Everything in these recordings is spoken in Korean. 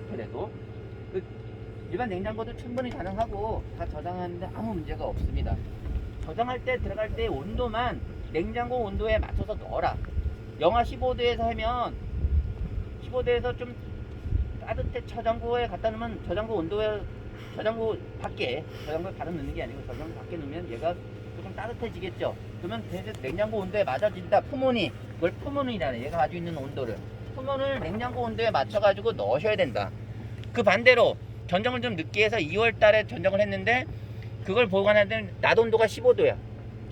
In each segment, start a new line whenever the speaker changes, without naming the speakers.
그래도 그 일반 냉장고도 충분히 가능하고 다 저장하는데 아무 문제가 없습니다. 저장할 때 들어갈 때 온도만 냉장고 온도에 맞춰서 넣어라. 영하 15도에서 하면 15도에서 좀 따뜻해 저장고에 갖다 놓으면 저장고 밖에 바로 넣는 게 아니고 저장고 밖에 넣으면 얘가 조금 따뜻해지겠죠. 그러면 냉장고 온도에 맞아진다. 푸모니, 그걸 푸모니라네. 얘가 가지고 있는 온도를 푸모를 냉장고 온도에 맞춰가지고 넣으셔야 된다. 그 반대로 전정을 좀 늦게 해서 2월 달에 전정을 했는데 그걸 보관하는 낮 온도가 15도야.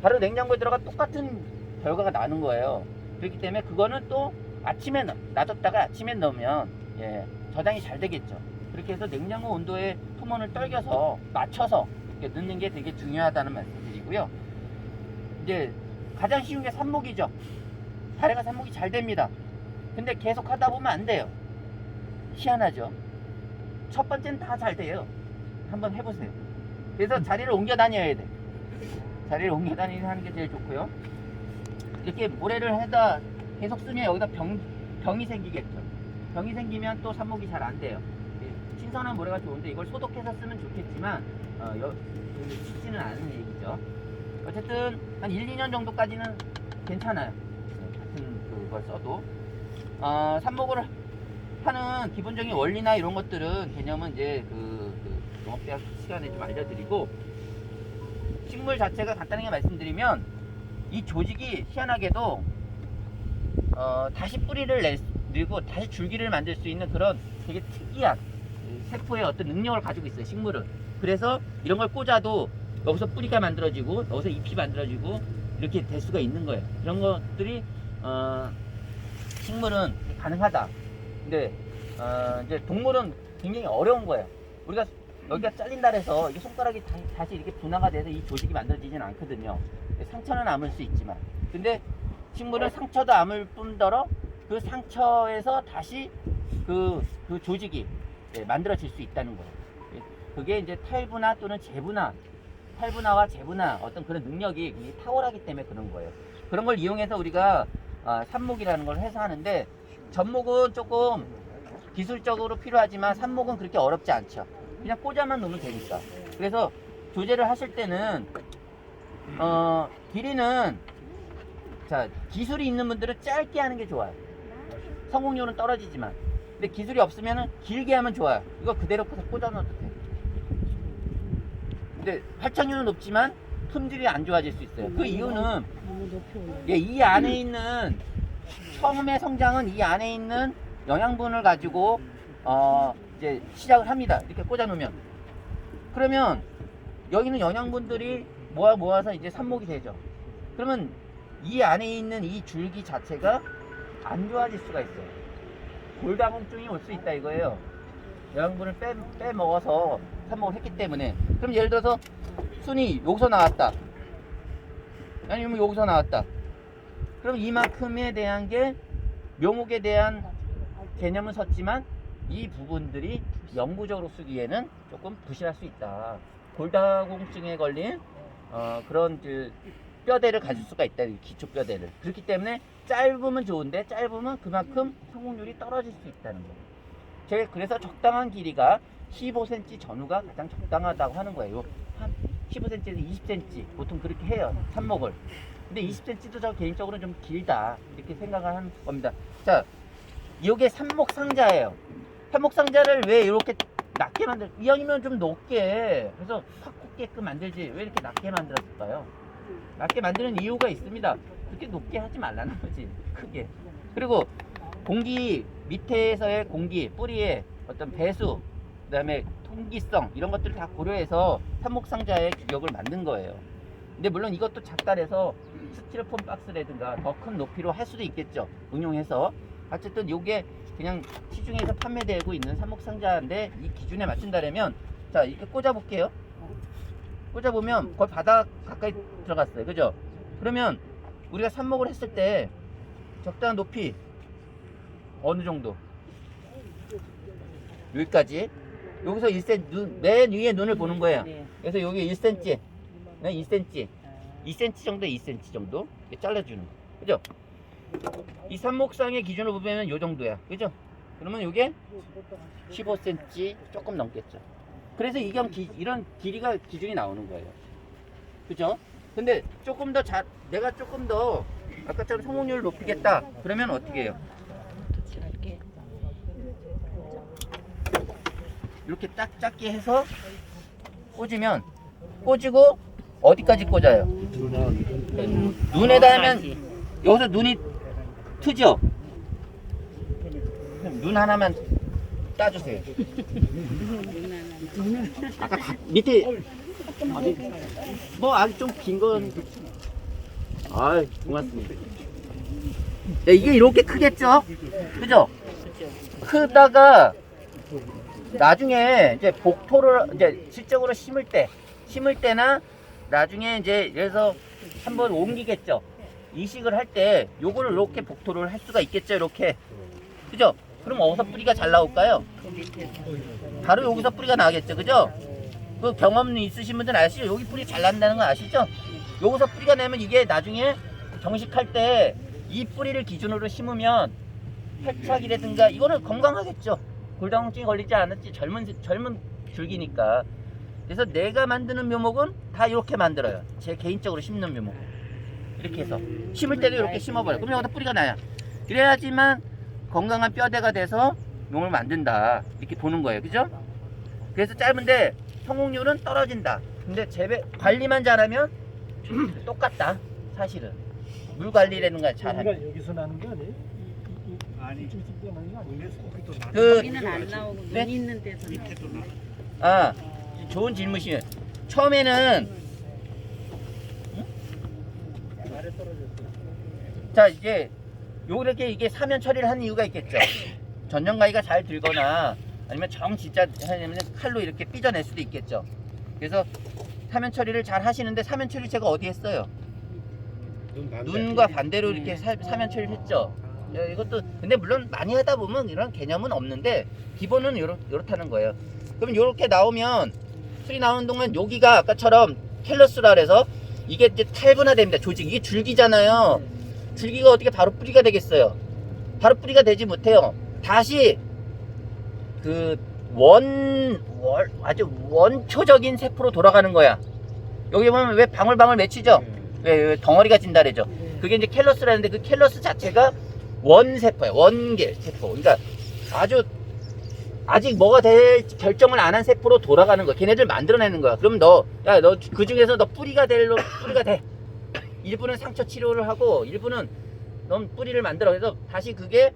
바로 냉장고에 들어가 똑같은 결과가 나는 거예요. 그렇기 때문에 그거는 또 아침에 놔뒀다가 아침에 넣으면 저장이 잘 되겠죠. 그렇게 해서 냉장고 온도에 푸몬을 떨겨서 맞춰서 이렇게 넣는 게 되게 중요하다는 말씀드리고요. 이제 가장 쉬운 게 삽목이죠. 다래가 삽목이 잘 됩니다. 근데 계속 하다 보면 안 돼요. 희한하죠. 첫 번째는 다 잘 돼요. 한번 해보세요. 그래서 자리를 옮겨 다녀야 돼. 자리를 옮겨 다니는 게 제일 좋고요. 이렇게 모래를 해다 계속 쓰면 여기다 병이 생기겠죠. 병이 생기면 또 삽목이 잘 안 돼요. 신선한 모래가 좋은데 이걸 소독해서 쓰면 좋겠지만 쉽지는 않은 얘기죠. 어쨌든 한 1, 2년 정도까지는 괜찮아요. 같은 그걸 써도 삽목을 하는 기본적인 원리나 이런 것들은 개념은 이제 농업대학 시간에 좀 알려드리고, 식물 자체가 간단하게 말씀드리면 이 조직이 희한하게도 다시 뿌리를 내고 다시 줄기를 만들 수 있는 그런 되게 특이한 세포의 어떤 능력을 가지고 있어요, 식물은. 그래서 이런 걸 꽂아도 여기서 뿌리가 만들어지고 여기서 잎이 만들어지고 이렇게 될 수가 있는 거예요. 이런 것들이 식물은 가능하다. 근데 이제 동물은 굉장히 어려운 거예요. 우리가 여기가 잘린다 해서 이게 손가락이 다시 이렇게 분화가 돼서 이 조직이 만들어지진 않거든요. 상처는 남을 수 있지만, 근데 식물은 상처도 남을 뿐더러 그 상처에서 다시 그 조직이 만들어질 수 있다는 거예요. 그게 이제 탈분화 또는 재분화, 탈분화와 재분화 어떤 그런 능력이 굉장히 탁월하기 때문에 그런 거예요. 그런 걸 이용해서 우리가 삽목이라는 걸 해서 하는데, 접목은 조금 기술적으로 필요하지만 삽목은 그렇게 어렵지 않죠. 그냥 꽂아만 놓으면 되니까. 그래서 조제를 하실 때는 길이는 기술이 있는 분들은 짧게 하는 게 좋아요. 성공률은 떨어지지만. 근데 기술이 없으면 길게 하면 좋아요. 이거 그대로 꽂아 넣어도 돼. 근데 활착률은 높지만 품질이 안 좋아질 수 있어요. 그 이유는 이 안에 있는 처음의 성장은 이 안에 있는 영양분을 가지고 이제 시작을 합니다. 이렇게 꽂아 놓으면. 그러면 여기 있는 영양분들이 모아서 이제 삽목이 되죠. 그러면 이 안에 있는 이 줄기 자체가 안 좋아질 수가 있어요. 골다공증이 올 수 있다 이거예요. 영양분을 빼먹어서 삽목을 했기 때문에. 그럼 예를 들어서 순이 여기서 나왔다, 아니면 여기서 나왔다. 그럼 이만큼에 대한 게 묘목에 대한 개념은 섰지만 이 부분들이 영구적으로 쓰기에는 조금 부실할 수 있다. 골다공증에 걸린 그런 뼈대를 가질 수가 있다. 기초 뼈대를. 그렇기 때문에 짧으면 좋은데 짧으면 그만큼 성공률이 떨어질 수 있다는 거예요. 그래서 적당한 길이가 15cm 전후가 가장 적당하다고 하는 거예요. 한 15cm에서 20cm 보통 그렇게 해요, 삽목을. 근데 20cm도 저 개인적으로 좀 길다 이렇게 생각을 하는 겁니다. 자, 이게 삽목상자예요. 삽목상자를 왜 이렇게 낮게 이왕이면 좀 높게, 그래서 확 꽂게끔 만들지 왜 이렇게 낮게 만들었을까요? 낮게 만드는 이유가 있습니다. 그렇게 높게 하지 말라는 거지, 크게. 그리고 공기 밑에서의 공기, 뿌리의 어떤 배수, 그 다음에 통기성, 이런 것들을 다 고려해서 삽목상자의 규격을 만든 거예요. 근데 물론 이것도 작달해서 스티로폼 박스라든가 더 큰 높이로 할 수도 있겠죠, 응용해서. 어쨌든 이게 그냥 시중에서 판매되고 있는 삽목상자인데 이 기준에 맞춘다면, 자, 이렇게 꽂아 볼게요. 꽂아보면 거의 바닥 가까이 들어갔어요, 그죠? 그러면 우리가 삽목을 했을 때 적당한 높이 어느 정도? 여기까지. 여기서 1cm, 맨 위에 눈을 보는 거예요. 그래서 여기 1cm, 2cm, 2cm 정도, 2cm 정도 이렇게 잘라주는 거, 그죠? 이 삽목상의 기준으로 보면 이 정도야, 그죠? 그러면 이게 15cm 조금 넘겠죠. 그래서 이런 길이가 기준이 나오는 거예요. 그죠? 근데 조금 더 내가 조금 더 아까처럼 성공률을 높이겠다. 그러면 어떻게 해요? 이렇게 딱 작게 해서 꽂이고 어디까지 꽂아요? 눈에다 하면 여기서 눈이 트죠? 눈 하나만 따주세요. 아까 밑에 뭐 아주 좀 긴 건 고맙습니다. 네, 이게 이렇게 크겠죠? 그죠? 크다가 나중에 이제 복토를 이제 실적으로 심을 때나 나중에 이제 그래서 한번 옮기겠죠. 이식을 할 때 요거를 이렇게 복토를 할 수가 있겠죠. 이렇게. 그죠? 그럼 어디서 뿌리가 잘 나올까요? 바로 여기서 뿌리가 나겠죠. 그죠? 그 경험 있으신 분들은 아시죠? 여기 뿌리 잘 난다는 거 아시죠? 여기서 뿌리가 나면 이게 나중에 정식할 때 이 뿌리를 기준으로 심으면 탈착이라든가 이거는 건강하겠죠. 골다공증이 걸리지 않았지. 젊은 줄기니까. 그래서 내가 만드는 묘목은 다 이렇게 만들어요. 제 개인적으로 심는 묘목. 이렇게 해서 심을 때도 이렇게 심어버려요. 그럼 여기다 뿌리가 나요. 그래야지만 건강한 뼈대가 돼서 묘목을 만든다. 이렇게 보는 거예요. 그죠? 그래서 짧은데 성공률은 떨어진다. 근데 관리만 잘하면 똑같다. 사실은 물 관리라든가 잘하면.
여기서 나는 거 아니에요? 아니,
여기는 안 나오고
네?
눈 있는 데서
아, 좋은 질문이에요. 처음에는 자 이제 요렇게 이게 사면 처리를 한 이유가 있겠죠. 전정가위가 잘 들거나 아니면 진짜 하려면 칼로 이렇게 삐져낼 수도 있겠죠. 그래서 사면 처리를 잘 하시는데 사면 처리 제가 어디 했어요? 눈과 반대로 이렇게 사면 처리를 했죠. 이것도 근데 물론 많이 하다 보면 이런 개념은 없는데 기본은 요렇다는 거예요. 그럼 요렇게 나오면 술이 나오는 동안 여기가 아까처럼 캘러스라 그래서 이게 이제 탈분화됩니다. 조직 이게 줄기잖아요. 줄기가 어떻게 바로 뿌리가 되겠어요? 바로 뿌리가 되지 못해요. 다시 그 아주 원초적인 세포로 돌아가는 거야. 여기 보면 왜 방울방울 맺히죠? 왜 덩어리가 진다 그러죠? 그게 이제 캘러스라는데 그 캘러스 자체가 원세포예요. 원계 세포. 그러니까 아직 뭐가 될 결정을 안 한 세포로 돌아가는 거야. 걔네들 만들어내는 거야. 그럼 너 그 중에서 너 뿌리가 돼. 일부는 상처 치료를 하고 일부는 넌 뿌리를 만들어. 그래서 다시 그게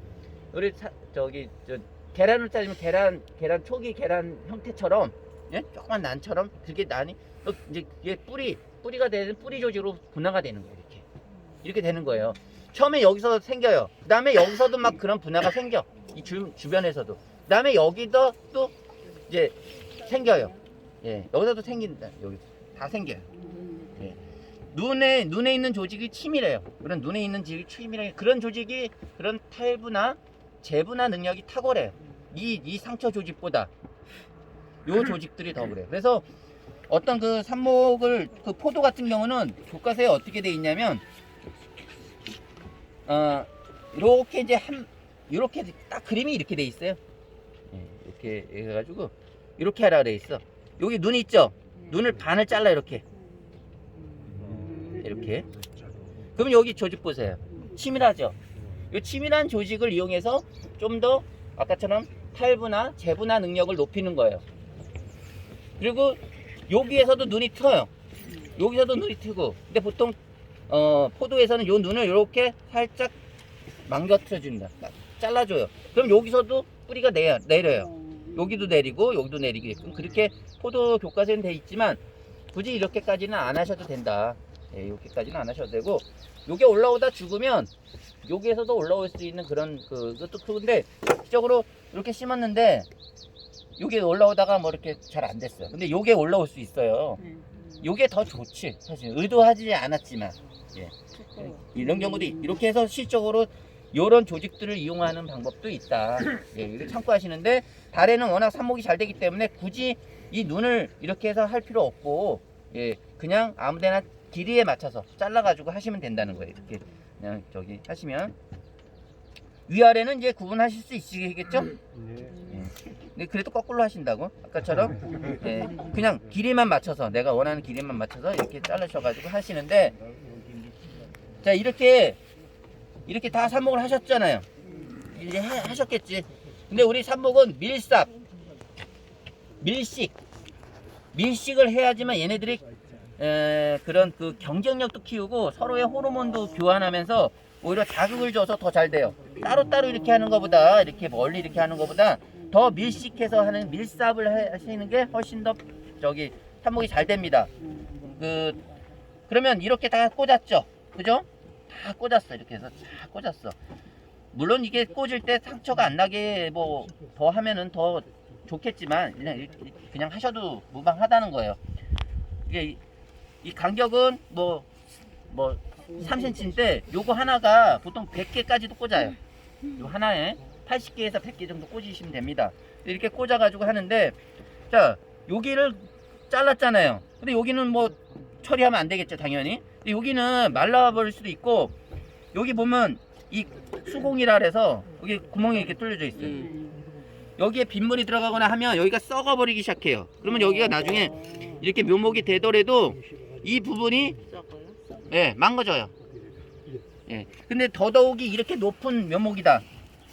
우리 계란을 짜면 계란 초기 계란 형태처럼 예? 조그만 난처럼 그게 난이 이제 그게 뿌리가 되는 뿌리 조직으로 분화가 되는 거예요. 이렇게 되는 거예요. 처음에 여기서 생겨요. 그 다음에 여기서도 막 그런 분화가 생겨. 이 주변에서도. 그 다음에 여기도 또 이제 생겨요. 예, 여기서도 생긴다. 여기 다 생겨요. 예. 눈에 있는 조직이 치밀해요. 그런 눈에 있는 조직이 치밀해요. 그런 조직이 그런 탈분화, 재분화 능력이 탁월해요. 이 상처 조직보다 요 조직들이 더 그래요. 그래서 어떤 그 삽목을 그 포도 같은 경우는 교과서에 어떻게 돼 있냐면 이렇게 이제 이렇게 딱 그림이 이렇게 돼 있어요. 이렇게 해가지고 이렇게 하라 돼 있어. 여기 눈이 있죠? 눈을 반을 잘라 이렇게. 그럼 여기 조직 보세요. 치밀하죠? 이 치밀한 조직을 이용해서 좀 더 아까처럼 탈분화, 재분화 능력을 높이는 거예요. 그리고 여기에서도 눈이 트어요. 여기서도 눈이 트고. 근데 보통 포도에서는 요 눈을 이렇게 살짝 망가뜨려 준다. 잘라줘요. 그럼 여기서도 뿌리가 내려요. 여기도 내리고 여기도 내리게끔 그렇게 포도 교과서에는 돼 있지만 굳이 이렇게까지는 안 하셔도 된다. 예, 이렇게까지는 안 하셔도 되고 요게 올라오다 죽으면 여기에서도 올라올 수 있는 그런 그것도 그런데 실적으로 이렇게 심었는데 요게 올라오다가 뭐 이렇게 잘 안 됐어요. 근데 요게 올라올 수 있어요. 요게 더 좋지 사실 의도하지 않았지만 예. 이런 경우도 이렇게 해서 실적으로 요런 조직들을 이용하는 방법도 있다. 예, 이거 참고하시는데 달에는 워낙 삽목이 잘 되기 때문에 굳이 이 눈을 이렇게 해서 할 필요 없고 예, 그냥 아무데나 길이에 맞춰서 잘라가지고 하시면 된다는 거예요. 이렇게 그냥 하시면 위아래는 이제 구분하실 수 있으시겠죠?
네.
근데 그래도 거꾸로 하신다고 아까처럼 예, 그냥 길이만 맞춰서 내가 원하는 길이만 맞춰서 이렇게 잘라셔가지고 하시는데 자 이렇게 다 삽목을 하셨잖아요. 이제 하셨겠지. 근데 우리 삽목은 밀식을 해야지만 얘네들이 그런 그 경쟁력도 키우고 서로의 호르몬도 교환하면서 오히려 자극을 줘서 더 잘 돼요. 따로따로 이렇게 하는 것보다 이렇게 멀리 이렇게 하는 것보다 더 밀식해서 하는 밀삽을 하시는 게 훨씬 더 삽목이 잘 됩니다. 그러면 이렇게 다 꽂았죠, 그죠? 다 꽂았어. 이렇게 해서 다 꽂았어. 물론 이게 꽂을 때 상처가 안 나게 뭐 더 하면은 더 좋겠지만 그냥 하셔도 무방하다는 거예요. 이게 이 간격은 뭐 3cm인데 요거 하나가 보통 100개까지도 꽂아요. 요 하나에 80개에서 100개 정도 꽂으시면 됩니다. 이렇게 꽂아 가지고 하는데 자 여기를 잘랐잖아요. 근데 여기는 뭐 처리하면 안 되겠죠, 당연히. 근데 여기는 말라버릴 수도 있고 여기 보면 이 수공이라 그래서 여기 구멍이 이렇게 뚫려져 있어요. 여기에 빗물이 들어가거나 하면 여기가 썩어버리기 시작해요. 그러면 여기가 나중에 이렇게 묘목이 되더라도 이 부분이 망가져요. 예. 근데 더더욱이 이렇게 높은 묘목이다.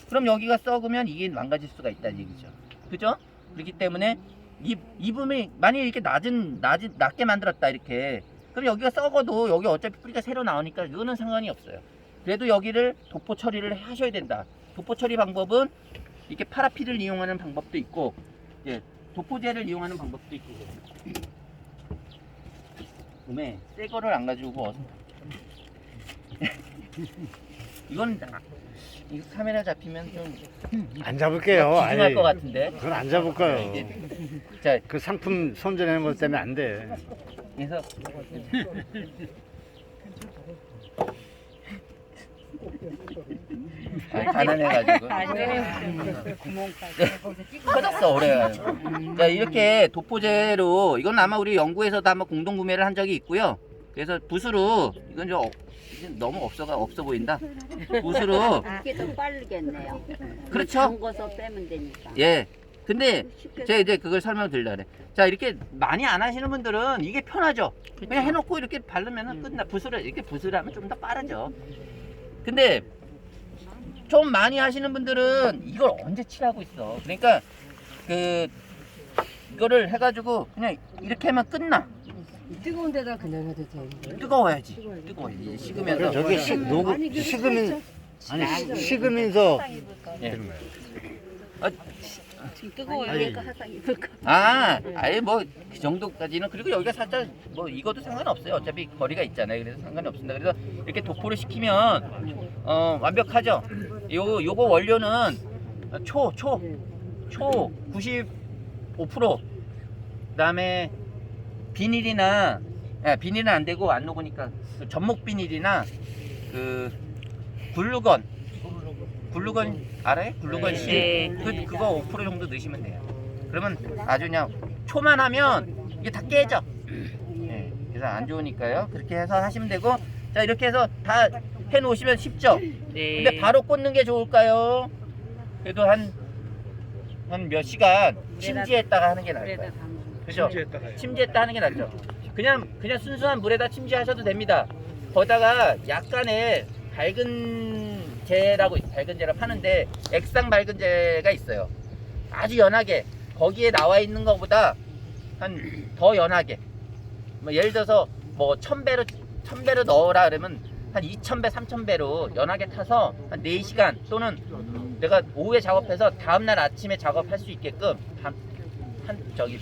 그럼 여기가 썩으면 이게 망가질 수가 있다는 얘기죠. 그죠? 그렇기 때문에 이 부분이 만약에 이렇게 낮게 만들었다 이렇게. 그럼 여기가 썩어도 여기 어차피 뿌리가 새로 나오니까 이거는 상관이 없어요. 그래도 여기를 도포 처리를 하셔야 된다. 도포 처리 방법은 이렇게 파라필을 이용하는 방법도 있고, 도포제를 이용하는 방법도 있고. 음에 새 거를 안 가지고 어서. 이건 이거 카메라 잡히면 좀
안 잡을게요.
기증할 것 같은데.
그건 안 잡을 거예요.
자,
그 상품 손질하는 것 때문에 안 돼.
그래서 가난해가지고 터졌어 오래. 자 이렇게 도포제로 이건 아마 우리 연구에서도 한번 공동 구매를 한 적이 있고요. 그래서 붓으로 이건 좀 너무 없어 보인다. 붓으로
이게 더 빠르겠네요.
그렇죠.
담궈서 빼면 되니까.
예. 근데 제가 이제 그걸 설명드리려고 그래. 자 이렇게 많이 안 하시는 분들은 이게 편하죠. 그냥 해놓고 이렇게 바르면은 끝나. 붓으로 이렇게 붓으로 하면 좀 더 빠르죠. 근데 좀 많이 하시는 분들은 이걸 언제 칠하고 있어. 그러니까 이거를 해가지고 그냥 이렇게 하면 끝나.
뜨거운 데다 그냥 해도 돼.
뜨거워야지. 식으면서.
저기 식으면서
예.
뜨거워요. 화상 입을까?
아예 뭐 그 정도까지는. 그리고 여기가 살짝 뭐 익어도 상관없어요. 어차피 거리가 있잖아요. 그래서 상관이 없습니다. 그래서 이렇게 도포를 시키면 완벽하죠. 요거 원료는 초 95%. 그다음에 비닐이나 비닐은 안 되고 안 녹으니까 그 전목 비닐이나 그 글루건 알아요? 글루건 씨 그거 5% 정도 넣으시면 돼요. 그러면 아주 그냥 초만 하면 이게 다 깨져. 그래서 안 좋으니까요. 그렇게 해서 하시면 되고, 자 이렇게 해서 다 해 놓으시면 쉽죠. 근데 바로 꽂는 게 좋을까요? 그래도 한 몇 시간 침지했다가 하는 게 나을 거예요. 그죠? 침지했다 하는 게 낫죠. 그냥 순수한 물에다 침지하셔도 됩니다. 거기다가 약간의 밝은제라고 파는데 액상 밝은제가 있어요. 아주 연하게 거기에 나와 있는 것보다 한 더 연하게. 뭐 예를 들어서 뭐 1000배로 넣어라 그러면 한 2000배, 3000배로 연하게 타서 한 4시간 또는 내가 오후에 작업해서 다음날 아침에 작업할 수 있게끔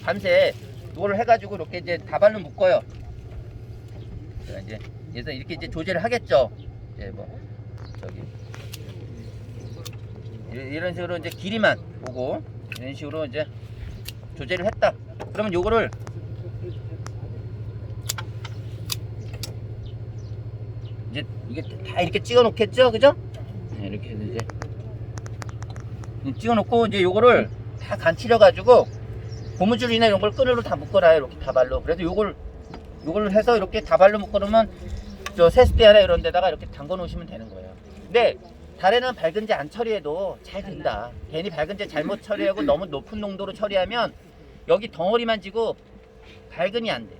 밤새 이거를 해가지고 이렇게 이제 다발로 묶어요. 그래서 이렇게 이제 조제를 하겠죠. 이제 뭐 이런 식으로 이제 길이만 보고 이런 식으로 이제 조제를 했다. 그러면 요거를 이제 이게 다 이렇게 찍어 놓겠죠, 그죠? 이렇게 해서 이제 찍어 놓고 이제 요거를 다 간치려 가지고 고무줄이나 이런 걸 끈으로 다 묶어놔요. 이렇게 다발로. 그래서 요걸 해서 이렇게 다발로 묶어놓으면 저 세숫대 하나 이런 데다가 이렇게 담궈 놓으시면 되는 거예요. 근데 달에는 밝은제 안 처리해도 잘 된다. 괜히 밝은제 잘못 처리하고 너무 높은 농도로 처리하면 여기 덩어리만 지고 밝은이 안 돼.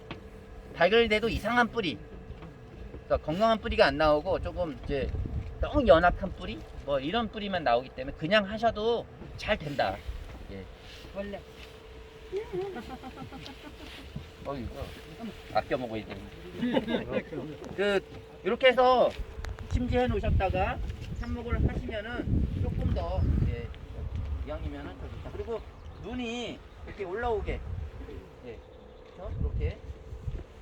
밝을 때도 이상한 뿌리, 그러니까 건강한 뿌리가 안 나오고 조금 이제 너무 연합한 뿌리, 뭐 이런 뿌리만 나오기 때문에 그냥 하셔도 잘 된다. 예.
원래
이거 아껴 먹어야 돼. 이렇게 해서 침지해 놓으셨다가 삽목을 하시면은 조금 더 이왕이면은 더 좋다. 그리고 눈이 이렇게 올라오게, 그렇죠? 이렇게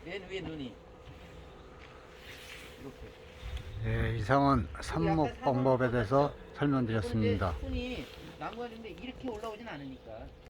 맨 위에 눈이 이렇게.
이상은 삽목 방법에 대해서 설명드렸습니다.
손이 나무가 있는데 이렇게 올라오진 않으니까.